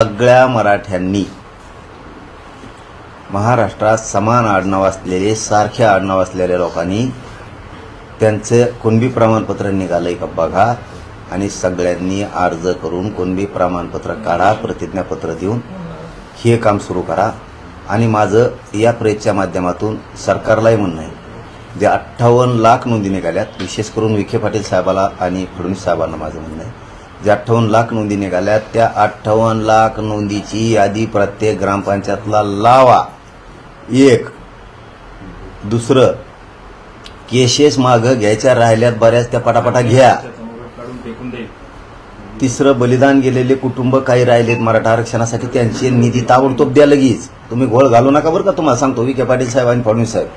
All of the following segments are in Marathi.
सगळ्या मराठ्यांनी महाराष्ट्रात समान आडनाव असलेले सारखे आडनाव असलेल्या लोकांनी त्यांचे कुणबी प्रमाणपत्र निघालंय का बघा आणि सगळ्यांनी अर्ज करून कुणबी प्रमाणपत्र काढा, प्रतिज्ञापत्र देऊन हे काम सुरू करा। आणि माझं या प्रेसच्या माध्यमातून सरकारलाही म्हणणं आहे, जे 58 लाख नोंदी निघाल्यात, विशेष करून विखे पाटील साहेबाला आणि फडणवीस साहेबांना माझं म्हणणं आहे, जे 58 लाख नोंदी निघाल्यात त्या 58 लाख नोंदीची यादी प्रत्येक ग्रामपंचायतला लावा। एक दुसरं, केसेस मागं घ्यायच्या राहिल्यात बऱ्याच त्या पटापटा घ्या। तिसरं, बलिदान गेलेले कुटुंब काही राहिलेत मराठा आरक्षणासाठी त्यांची निधी ताबडतोब द्या लगेच। तुम्ही घोळ घालू नका बरं का, तुम्हाला सांगतो विखे पाटील साहेब आणि फडणवीस साहेब,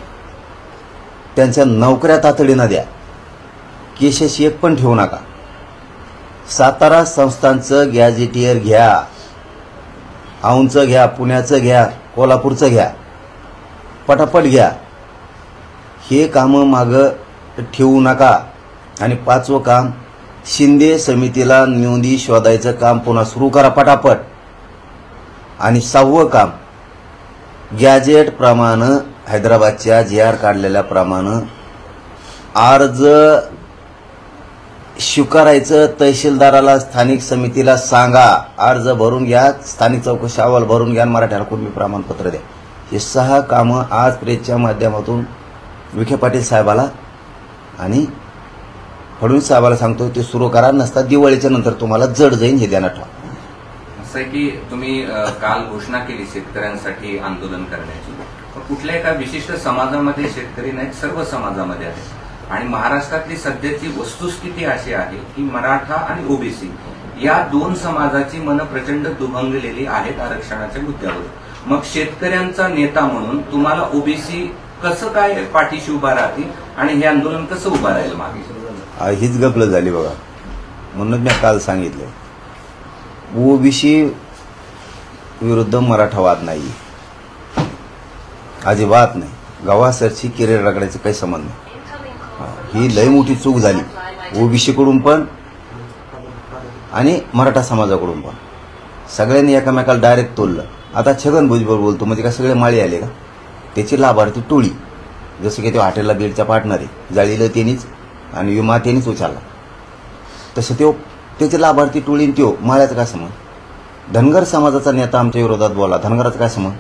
त्यांच्या नोकऱ्या तातडीनं द्या, केसेस एक पण ठेवू नका। सातारा संस्थांचं गॅजेटियर घ्या, औंधचं घ्या, पुण्याचं घ्या, कोल्हापूरचं घ्या, पटापट घ्या, हे कामं मागं ठेवू नका। आणि 5वं काम, शिंदे समितीला नोंदी शोधायचं काम पुन्हा सुरू करा पटापट। आणि 6वं काम, गॅजेट प्रमाणे हैदराबादच्या JR काढलेल्या प्रमाणे अर्ज स्वीकारायचं, तहसीलदाराला स्थानिक समितीला सांगा, अर्ज भरून घ्या, स्थानिक चौकशी अहवाल भरून घ्या, मराठ्याला कुणबी प्रमाणपत्र द्या। हे 6 कामं आज प्रेसच्या माध्यमातून विखे पाटील साहेबाला आणि फडणवीस साहेबाला सांगतो ते सुरू करा, नसता दिवाळीच्या नंतर तुम्हाला जड जाईन हे ध्यानात ठेवा। असं आहे की तुम्ही काल घोषणा केली शेतकऱ्यांसाठी आंदोलन करण्याची, कुठल्या एका विशिष्ट समाजामध्ये शेतकरी नाहीत, सर्व समाजामध्ये आहेत। आणि महाराष्ट्रातली सध्याची वस्तुस्थिती अशी आहे की मराठा आणि ओबीसी या 2 समाजाची मनं प्रचंड दुभंगलेली आहेत आरक्षणाच्या मुद्द्यावर। मग शेतकऱ्यांचा नेता म्हणून तुम्हाला ओबीसी कसं काय पाठीशी उभा राहतील आणि हे आंदोलन कसं उभा राहील मागे? हीच गपलं झाली बघा, म्हणून मी काल सांगितलं, ओबीसी विरुद्ध मराठावाद नाही, अजिबात नाही। गव्हासरची किरेड रगडायचं काही संबंध नाही। ही लय मोठी चूक झाली ओबीसी कडून पण आणि मराठा समाजाकडून पण, सगळ्यांनी एकमेकाला डायरेक्ट तोललं। आता छगन भुजबळ बोलतो म्हणजे का सगळे माळी आले का? त्याची लाभार्थी टोळी, जसं की तो हॉटेलला बेडचा पार्टनर आहे, जाळीला त्यांनीच आणि विमा त्यांनीच उचलला, तसं तो त्याचे लाभार्थी टोळी त्यो माळ्याचं काय समज? धनगर समाजाचा नेता आमच्या विरोधात बोला, धनगराचं काय समज?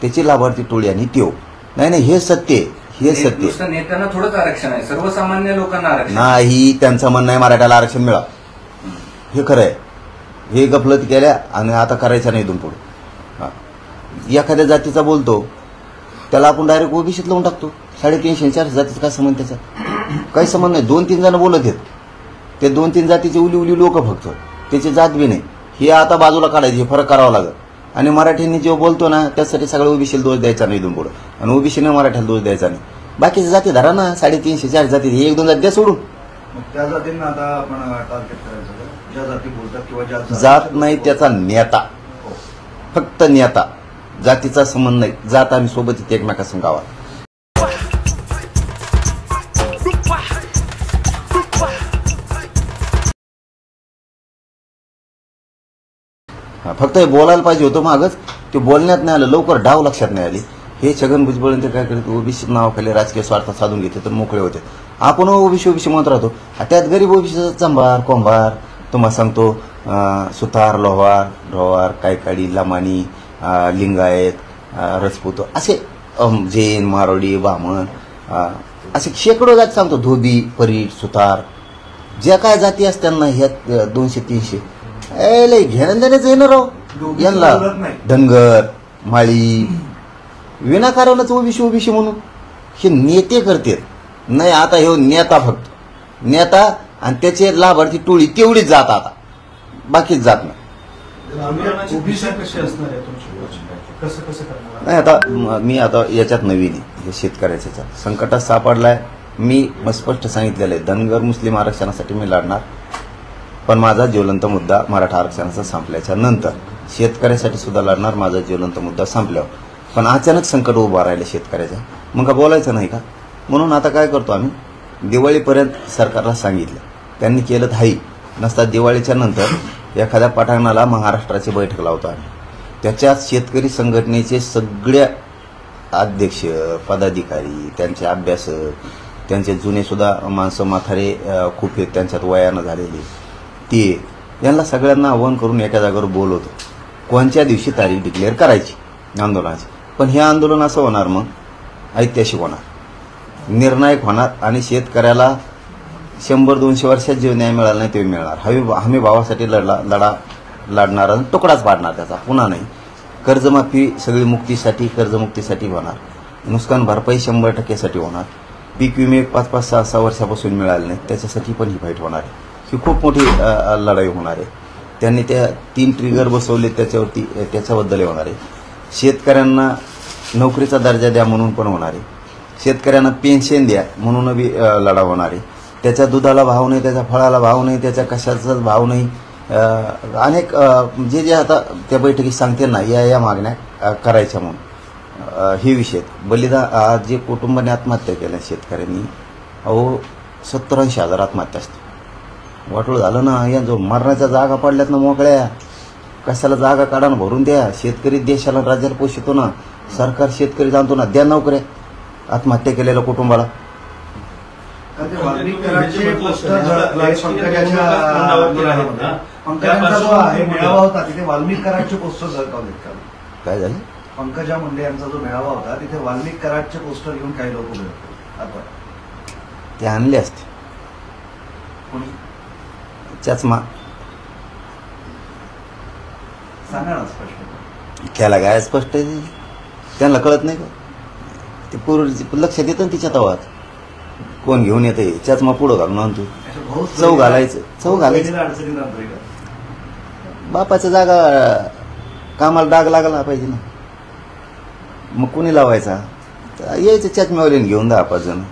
त्याची लाभार्थी टोळी आणि त्यो नाही, हे सत्य, हे सत्य। नेत्यांना थोडंच आरक्षण आहे, सर्वसामान्य लोकांना आरक्षण नाही, त्यांचं म्हणणं आहे मराठ्याला आरक्षण मिळावं, हे खरं आहे। हे गफलत केल्या आणि आता करायचं नाही इथून पुढे। एखाद्या जातीचा बोलतो त्याला आपण डायरेक्ट ओबीसीत लावून टाकतो, 350-400 जातीचा काय संबंध? त्याचा काही संबंध नाही। 2-3 जण बोलत आहेत, ते 2-3 जातीचे उली लोक फक्त, त्याची जात बी नाही, हे आता बाजूला काढायचे, हे फरक करावा लागेल। आणि मराठ्यांनी जे बोलतो ना त्यासाठी सगळं ओबीसीला दोष द्यायचा नाही इथून पुढे, आणि ओबीसीने मराठ्याला दोष द्यायचा नाही। बाकीच्या जाती धरा ना, 350-400 जाती, हे 1-2 जाती द्या सोडून। त्या जातींना आता आपण टार्गेट करायचं, ज्या जाती बोलतात किंवा ज्या जात नाही त्याचा नेता, फक्त नेता, जातीचा संबंध नाही। जात आम्ही सोबत इथे एकमेकासंग गावात। फक्त हे बोलायला पाहिजे होतं मागच, ते बोलण्यात नाही आलं, लवकर डाव लक्षात नाही आली। हे छगन भुजबळ ते काय करत, ओबीसी नावाखाली राजकीय स्वार्थ साधून घेते तर मोकळे होते। आपण ओबीसी म्हणत राहतो, त्यात गरीब ओबीसीचा चंबार कोंभार, तुम्हाला सांगतो सुतार, लोहार, ढोवार, कायकाडी, लमाणी, लिंगायत, रजपूत, असे जैन, मारोडी, बामण, असे शेकडो जाती सांगतो, धोबी, परीट, सुतार, ज्या काय जाती असतात ना ह्या 200-300 लय घेणं देण्याचं येणार राव यांना। धनगर, माळी, विनाकारणच ओबीसी म्हणून हे नेते करतात नाही। आता हे नेता, फक्त नेता आणि त्याचे लाभार्थी टोळी तेवढीच जात, आता बाकीच जात नाही। नाही आता मी याच्यात नवीन आहे, हे शेतकऱ्याच्या संकटात सापडलाय। मी स्पष्ट सांगितलेलं आहे, धनगर मुस्लिम आरक्षणासाठी मी लढणार, पण माझा ज्वलंत मुद्दा मराठा आरक्षणाचा संपल्याच्या नंतर शेतकऱ्यासाठी सुद्धा लढणार, माझा ज्वलंत मुद्दा संपल्यावर। पण अचानक संकट उभा राहिलं शेतकऱ्याचं, मग का बोलायचं नाही का? म्हणून आता काय करतो आम्ही, दिवाळीपर्यंत सरकारला सांगितलं, त्यांनी केलं हाई, नसता दिवाळीच्या नंतर एखाद्या पठाणाला महाराष्ट्राची बैठक लावतो आम्ही, त्याच्यात शेतकरी संघटनेचे सगळ्या अध्यक्ष पदाधिकारी, त्यांचे अभ्यासक, त्यांचे जुनेसुद्धा माणसं म्हातारे खूप आहेत, त्यांच्यात वयानं झालेले ते, यांना सगळ्यांना आव्हान करून एका जागेवर बोलवतो कोणत्या दिवशी तारीख डिक्लेअर करायची आंदोलनाची. पण हे आंदोलन असं होणार मग ऐतिहासिक होणार, निर्णायक होणार आणि शेतकऱ्याला 100-200 वर्षात जे न्याय मिळाला नाही ते मिळणार. हमी भावासाठी लढा लढणारा तुकडाच पाडणार त्याचा, पुन्हा नाही. कर्जमाफी सगळी मुक्तीसाठी, कर्जमुक्तीसाठी होणार. नुकसान भरपाई 100% होणार. पीक विमे 5-5, 6-6 वर्षापासून मिळाले नाहीत, त्याच्यासाठी पण ही फाईट होणार आहे. ही खूप मोठी लढाई होणार आहे. त्यांनी त्या 3 ट्रिगर बसवले त्याच्यावरती, त्याच्याबद्दल होणार आहे. शेतकऱ्यांना नोकरीचा दर्जा द्या म्हणून पण होणार आहे. शेतकऱ्यांना पेन्शन द्या म्हणून बी लढा होणार आहे. त्याच्या दुधाला भाव नाही, त्याच्या फळाला भाव नाही, त्याच्या कशाचाच भाव नाही. अनेक जे आता त्या बैठकीत सांगतील ना, या मागण्या करायच्या म्हणून हे विषय. बलिदान जे कुटुंबाने आत्महत्या केल्या शेतकऱ्यांनी, 70-80 हजार आत्महत्या असते. वाटोळ झालं ना, या जो मरणाच्या जागा पडल्यात ना मोकळ्या, कशाला जागा काढानं भरून द्या. शेतकरी देशाला राज्याला पोषितो ना, सरकार शेतकरी जाणतो ना, द्या नोकऱ्या आत्महत्या केलेल्या कुटुंबाला. पंकजांचा जो आहे मेळावा होता तिथे वाल्मिक कराडचे पोस्टर झळकावलेत का? काय झालं? पंकजा मुंडे यांचा जो मेळावा होता तिथे वाल्मिक कराडचे पोस्टर घेऊन काही लोक उभे होते. ते आणले असते कोणी चष्मा, सांगा ना स्पष्ट. त्याला काय स्पष्ट आहे, त्यांना कळत नाही का? ते पूर्वी लक्षात येतं ना तिच्या तवात कोण घेऊन येते. चष्मा पुढं घालून आणतो, चव घालायचं. अडचणीत आणतोय का? बापाच्या जागा कामाला डाग लागला पाहिजे ना, मग कोणी लावायचा? यायचं चष्म्यावालीने घेऊन 10-5 जण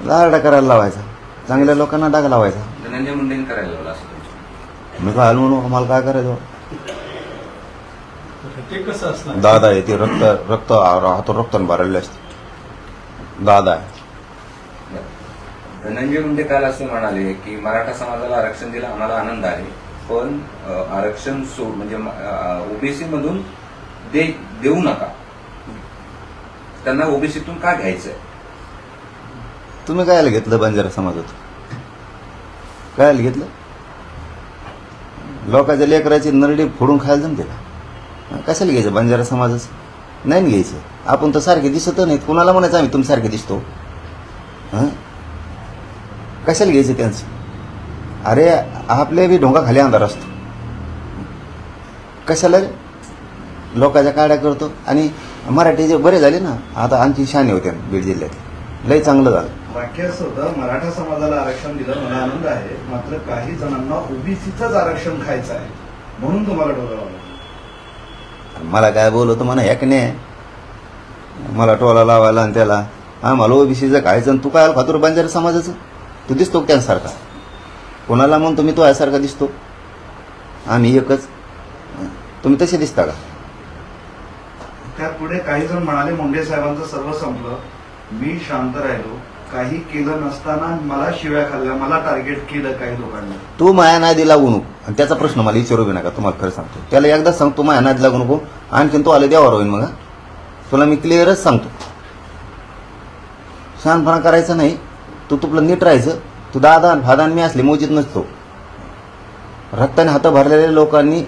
लारडा करायला लावायचा, चांगल्या लोकांना डाग लावायचा. धनंजय मुंडेंनी करायला लावलं असं मी काय म्हणू, आम्हाला काय करायचं? ते कसं असणार? दादा आहे ते, रक्त हातून रक्ताने भरलेले असते. दादा आहे. धनंजय मुंडे काल असं म्हणाले की मराठा समाजाला आरक्षण दिलं आम्हाला आनंद आहे, पण आरक्षण म्हणजे ओबीसी मधून देऊ नका, त्यांना ओबीसीतून का घ्यायचंय? तुम्ही कायला घेतलं बंजारा समाजात? कायला घेतलं? लोकांच्या लेकराची नरडी फोडून खायला जमते का? कशाला घ्यायचं बंजारा समाजाचं? नाही घ्यायचं. आपण तर सारखे दिसत नाहीत, कुणाला म्हणायचं आम्ही तुम्ही सारखे दिसतो? हां, कशाला घ्यायचं त्यांचं? अरे आपले बी ढोंगा खाली अंधार असतो, कशाला लोकांच्या काड्या करतो. आणि मराठी जे बरे झाले ना, आता आणखी शाने होते बीड जिल्ह्यात, लय चांगलं झालं. वाक्य असं होतं, मराठा समाजाला आरक्षण दिलं मला आनंद आहे, मात्र काही जणांना ओबीसीचंच आरक्षण खायचं आहे म्हणून तुम्हाला डोळा लावला. मला काय बोलवतो म्हणा ह्याकने, मला टोला लावायला आणि त्याला आम्हाला ओबीसीचं खायचं. आणि तू काय खातोर बंजारा समाजाचं? तू दिसतो त्यांसारखा? कोणाला म्हणतो मी तो यासारखा दिसतो? आम्ही एकच, तुम्ही तसे दिसता का? त्यात पुढे काही जण म्हणाले मुंडे साहेबांचं सर्व संपलं, मी शांत राहिलो, काही केलं नसताना मला शिव्या खाल्ल्या, मला टार्गेट केलं काही लोकांनी. तू माया नादी लागू नको, आणि त्याचा प्रश्न मला विचारू बी नका. तुम्हाला खरं सांगतो, त्याला एकदा सांगतो माया नादी लागू नको, आणखीन तो आले देवावर होईल. मग तुला मी क्लिअरच सांगतो, शहाणपणा करायचा नाही. तू तुला नीट राहायचं. तू दादा फादान मी असले मोजीत नसतो. रक्ताने हात भरलेल्या लोकांनी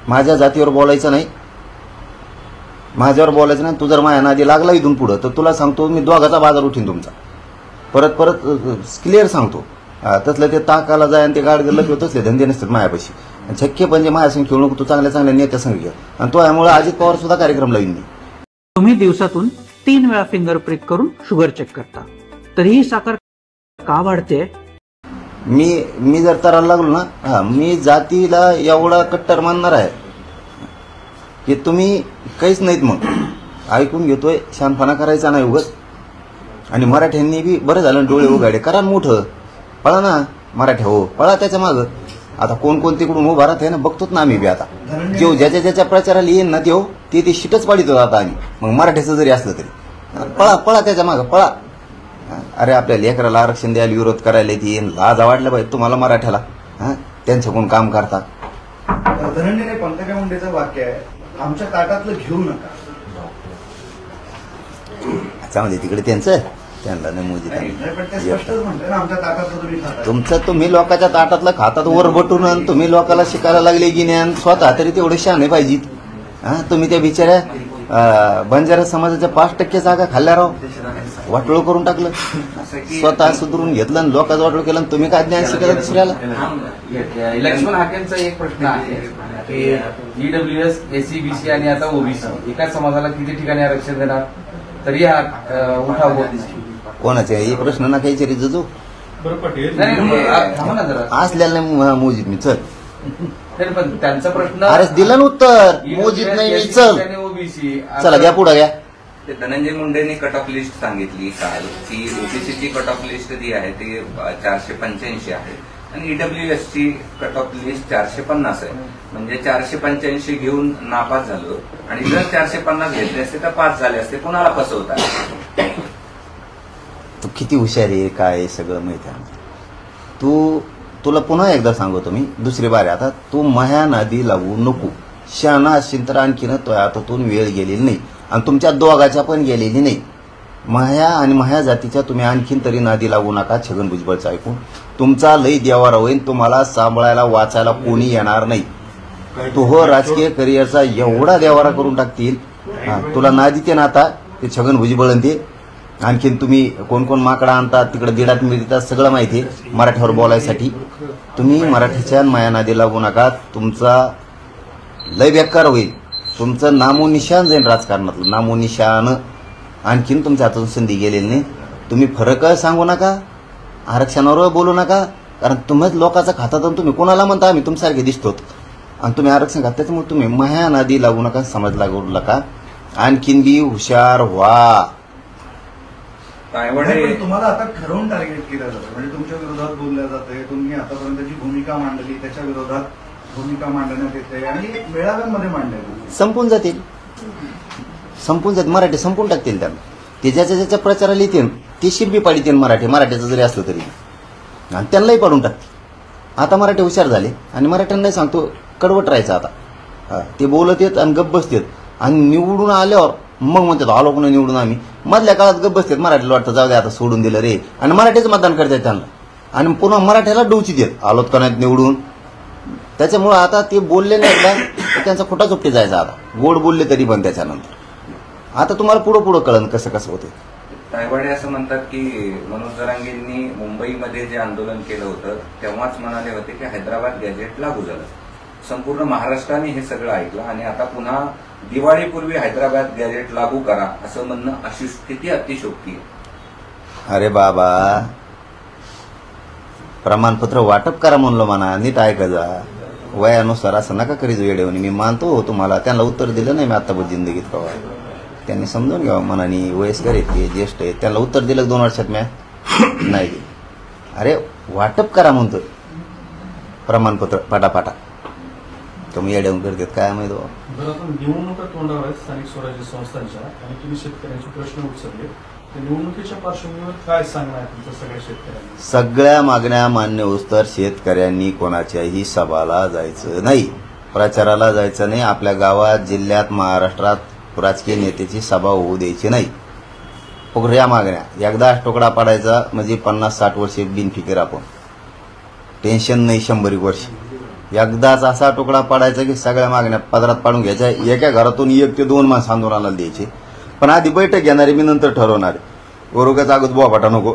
माझ्या जातीवर बोलायचं नाही, माझ्यावर बोलायचं नाही. तू जर माझ्या नादी लागला इथून पुढं तर तुला सांगतो मी दोघाचा बाजार उठीन तुमचा. परत क्लिअर सांगतो. तसलं ते ताकाला जाय आणि ते गाड लपव तसले धंदे नसतात मायापाशी. छक्के म्हणजे माझ्यासंग खेळू नको, तू चांगल्या नेत्यासंग घे. आणि तो यामुळे अजित पवार सुद्धा कार्यक्रम लावीन मी. तुम्ही दिवसातून 3 वेळा फिंगर प्रिक करून शुगर चेक करता, तरीही साखर का वाढते? मी जर तराला लागलो ना, मी जातीला एवढा कट्टर मानणार आहे की तुम्ही काहीच नाहीत. मग ऐकून घेतोय, शानपणा करायचा नाही उगत. आणि मराठ्यांनी बी बरं झालं डोळे उघाडे, करा मोठं, पळा ना मराठ्या, हो पळा त्याच्या मागं. आता कोण तिकडून उभा राहते ना, बघतोच ना आम्ही बी. आता जेव ज्याच्या प्रचाराला येईन ना तेव ते शिटच पाडित होता. आता आम्ही मग मराठ्याचं जरी असलं तरी पळा त्याच्या मागं पळा. अरे आपल्या लेकराला आरक्षण द्यायला विरोध करायला येईन, लाज वाटलं पाहिजे तुम्हाला मराठ्याला. त्यांच्याकडून काम करता, धनंजय पंकजा मुंडेचं वाक्य आहे, आमच्या ताटातलं घेऊ नका. चांगली तिकडे त्यांचं त्यांना नाही मोदी नाही, पण ते स्पष्टच म्हणते ना, आमच्या ताटातलं तुम्ही खाता. तुम्ही लोकांच्या ताटातलं खातात वर बटून आणि तुम्ही लोकांना शिकायला लागले की ज्ञान स्वतः तरी तेवढे शहाणे पाहिजेत. हा तुम्ही त्या बिचाऱ्या बंजारा समाजाच्या 5% जागा खाल्ल्या राव, वाटोळ करून टाकलं, स्वतः सुधरून घेतलं आणि लोकांचं वाटोळ केलं. तुम्ही काय ज्ञान शिकायला दुसऱ्याला? लक्ष्मण हाकेंचा एक प्रश्न आहे की ईडब्ल्यूएस, एससीबीसी आणि आता ओबीसी एकाच समाजाला किती ठिकाणी आरक्षण देणार, तरी हा उठाव होत नाही. कोणाचे हे प्रश्न ना काही चरी जो थांबा ना जरा. असल्याला मोजीत मी चल. तरी पण त्यांचा प्रश्न अरे दिलं ना उत्तर, मोजीत नाही मी चल. ओबीसी चला घ्या पुढे घ्या. ते धनंजय मुंडेंनी कट ऑफ लिस्ट सांगितली काल की ओबीसीची कट ऑफ लिस्ट जी आहे ती 485 आहे आणि ईडब्ल्यूएसची कट ऑफ लिस्ट 450 आहे. म्हणजे 485 घेऊन नापास झालो आणि जर 450 घेतले असते तर पास झाले असते. कोणाला फसवतात? तू किती हुशार आहे, काय आहे सगळं माहिती आहे. तुला पुन्हा एकदा सांगतो मी, दुसरी बारी आता तू माया नादी लागू नको. शहाणा असशील तर आणखीन तो हातातून वेळ गेलेली नाही आणि तुमच्या दोघाच्या पण गेलेली नाही. माया आणि माया जातीच्या तुम्ही आणखीन तरी नादी लागू नका. छगन भुजबळचं ऐकून तुमचा लई देवारा होईल, तुम्हाला सांभाळायला वाचायला कोणी येणार नाही. तो हो राजकीय करिअरचा एवढा देवारा करून टाकतील. तुला नादी ते ना आता ते छगन भुजबळ ते आणखीन तुम्ही कोण कोण माकडा आणतात तिकडे दिडात मिळतात सगळं माहिती आहे मराठीवर बोलायसाठी. तुम्ही मराठीच्या माया नादी लागू नका, तुमचा लय बेकार होईल. तुमचं नामोनिशान जाईल राजकारणातलं, नामोनिशान. आणखीन तुमच्या हातून संधी गेलेली नाही. तुम्ही फरक सांगू नका, आरक्षणावर बोलू नका, कारण तुम्हीच लोकांचा खातात आणि तुम्ही कोणाला म्हणता आम्ही तुमच्यासारखे दिसतो आणि तुम्ही आरक्षण खात. त्याच्यामुळे तुम्ही माया नादी लागू नका, समाज लागू नका. आणखीन बी हुशार व्हा. पण तुम्हाला आता ठरवून टार्गेट केलं जातं, म्हणजे तुमच्या विरोधात बोलल्या जाते, तुम्ही आतापर्यंत जी भूमिका मांडली त्याच्या विरोधात भूमिका मांडण्यात येते आणि मेळाव्यांमध्ये मांडल्या संपून जातील, मराठी संपून टाकतील त्यांना. ते ज्याच्या प्रचाराला येतील ते शिरबी पाडतील मराठीचं जरी असलं तरी आणि त्यांनाही पाडून टाकतील. आता मराठी हुशार झाले आणि मराठ्यांनाही सांगतो कडवट राहायचं आता. ते बोलत येत आणि गप्प बसतात आणि निवडून आल्यावर मग म्हणतात आलो कोणी निवडून आम्ही. मधल्या काळात गप्प बसतात, मराठीला वाटतं जाऊ दे आता सोडून दिलं रे आणि मराठीचं मतदान करतात त्यांना आणि पुन्हा मराठ्याला डोची देत आलोत का नाहीत निवडून. त्याच्यामुळं आता ते बोलले नाही एकदा त्यांचा खोटा चुपटी जायचा. आता गोड बोलले तरी पण त्याच्यानंतर आता तुम्हाला पुढं कळलं कसं होते. तायवाडे असं म्हणतात की मनोज जरांगेंनी मुंबईमध्ये जे आंदोलन केलं होतं तेव्हाच म्हणाले होते की हैदराबाद गॅजेट लागू झालं. संपूर्ण महाराष्ट्राने हे सगळं ऐकलं आणि आता पुन्हा दिवाळीपूर्वी हैदराबाद गॅजेट लागू करा असं म्हणणं अशी स्थिती अतिशयोक्ती आहे. अरे बाबा, प्रमाणपत्र वाटप करा म्हणलं म्हणा, नीट ऐका जा. वयानुसार असं नका करीच वेळेवणी. मी मानतो तुम्हाला, त्यांना उत्तर दिलं नाही मी आत्तापर्यंत जिंदगीत कवा. त्यांनी समजून घ्यावं मनाने, वयस्कर आहेत ते, ज्येष्ठ आहेत, त्यांना उत्तर दिलं 2 वर्षात म्या नाही दिलं. अरे वाटप करा म्हणतो प्रमाणपत्र पाटापाटा. तुम्ही येऊन करतात काय माहिती बाबा. बरं, आता निवडणुका तोंडावर आहेत स्थानिक स्वराज्य संस्थांच्या आणि तुम्ही शेतकऱ्यांचे प्रश्न उचलले. निवडणुकीच्या पार्श्वभूमीवर काय सांगणार आहे तुमच्या सगळ्या शेतकऱ्यांना? सगळ्या मागण्या मान्य होस्तर शेतकऱ्यांनी कोणाच्याही सभाला जायचं नाही, प्रचाराला जायचं नाही. आपल्या गावात, जिल्ह्यात, महाराष्ट्रात राजकीय नेत्याची सभा होऊ द्यायची नाही. या मागण्या एकदा तुकडा पाडायचा म्हणजे 50-60 वर्षे बिनफिकीर आपण, टेन्शन नाही 100 वर्ष. एकदाच असा तुकडा पाडायचा की सगळ्या मागण्या पदरात पाडून घ्यायच्या. एका घरातून 1 ते 2 माणसं आंदोलनाला द्यायचे. पण आधी बैठक घेणारे मी नंतर ठरवणार. वरोगाच अगोदर बोभाटा नको,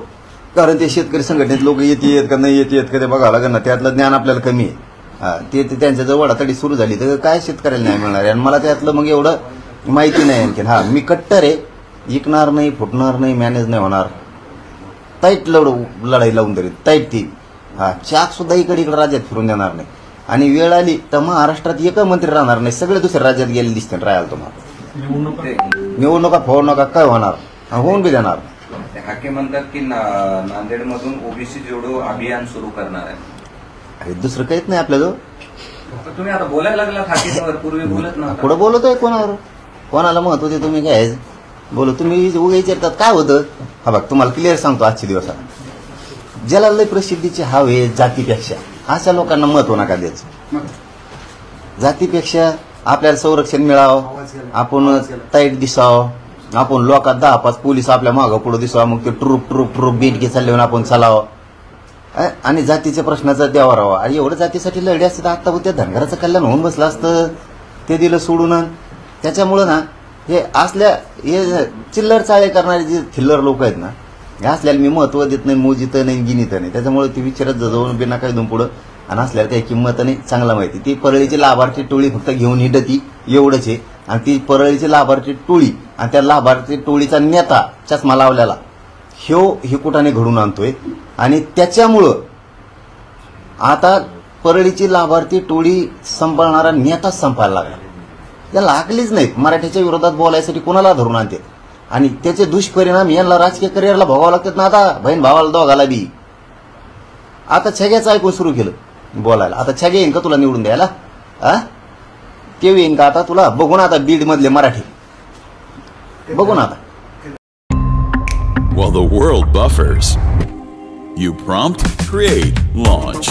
कारण ते शेतकरी संघटनेत लोक येत का नाही येत का ते बघावं लागेल ना. त्यातलं ज्ञान आपल्याला कमी आहे. ते त्यांच्या जवळ तडी सुरू झाली तर काय शेतकऱ्याला न्याय मिळणार आहे. आणि मला त्यातलं मग एवढं माहिती नाही आणखीन. मी कट्टर आहे, विकणार नाही, फुटणार नाही, मॅनेज नाही होणार. ताईट लढाई लावून तरी ताईट ती. चाक सुद्धा इकडे राज्यात फिरून देणार नाही. आणि वेळ आली तर महाराष्ट्रात एक मंत्री राहणार नाही, सगळे दुसऱ्या राज्यात गेले दिसते राहायला तुम्हाला. निवडणुका फोड नका काय होणार, होऊन बी देणार. हाके म्हणतात की नांदेडमधून ओबीसी जोडो अभियान सुरू करणार आहे. अरे दुसरं काहीच नाही आपल्याजवळ. तुम्ही आता बोलायला लागला हाकेवर, पूर्वी बोलत ना. पुढे बोलतोय कोणावर, कोणाला महत्व ते तुम्ही काय बोलू. तुम्ही उगा विचारतात काय होतं. हा बघ तुम्हाला क्लिअर सांगतो आजच्या दिवसात, ज्याला लय प्रसिद्धीची हवे जातीपेक्षा अशा लोकांना महत्व नका द्यायचं. जातीपेक्षा आपल्याला संरक्षण मिळावं, आपण टाईट दिसावं, आपण लोकात 10-5 पोलीस आपल्या मागं पुढं दिसावं, मग ते ट्रुप बेटके चालले आपण चालावं आणि जातीच्या प्रश्नाचा द्यावा राहावा. आणि एवढं जातीसाठी लढे असते तर आता त्या धनगराचं कल्याण होऊन बसलं असतं, ते दिलं सोडून. त्याच्यामुळं ना हे असल्या हे चिल्लर चाळे करणारे जे थिल्लर लोक आहेत ना, हे असल्याला मी महत्व देत नाही, मोजित नाही, गिनीत नाही. त्याच्यामुळे ती विचारत जाऊन बिना काही दोन पुढं आणि असल्याला काही किंमत नाही, चांगला माहिती. ती परळीची लाभार्थी टोळी फक्त घेऊन हिंडती एवढंच आहे. आणि ती परळीची लाभार्थी टोळी आणि त्या लाभार्थी टोळीचा नेता चष्मा लावलेला हे कुठाने घडून आणतोय. आणि त्याच्यामुळं आता परळीची लाभार्थी टोळी सांभाळणारा नेताच संपायला लागला. याला आकलीच नाहीत, मराठीच्या विरोधात बोलायसाठी कोणाला धरून आणते. आणि त्याचे दुष्परिणाम यांना राजकीय करिअरला भोगावं लागतात ना. आता बहीण भावाला दोघाला बी. आता छग्याचं ऐकून सुरू केलं बोलायला. आता छगे येईन का तुला निवडून द्यायला? ते येईन का आता तुला? बघून आता बीड मधले मराठी बघून आता. While the world buffers, you prompt, create, launch.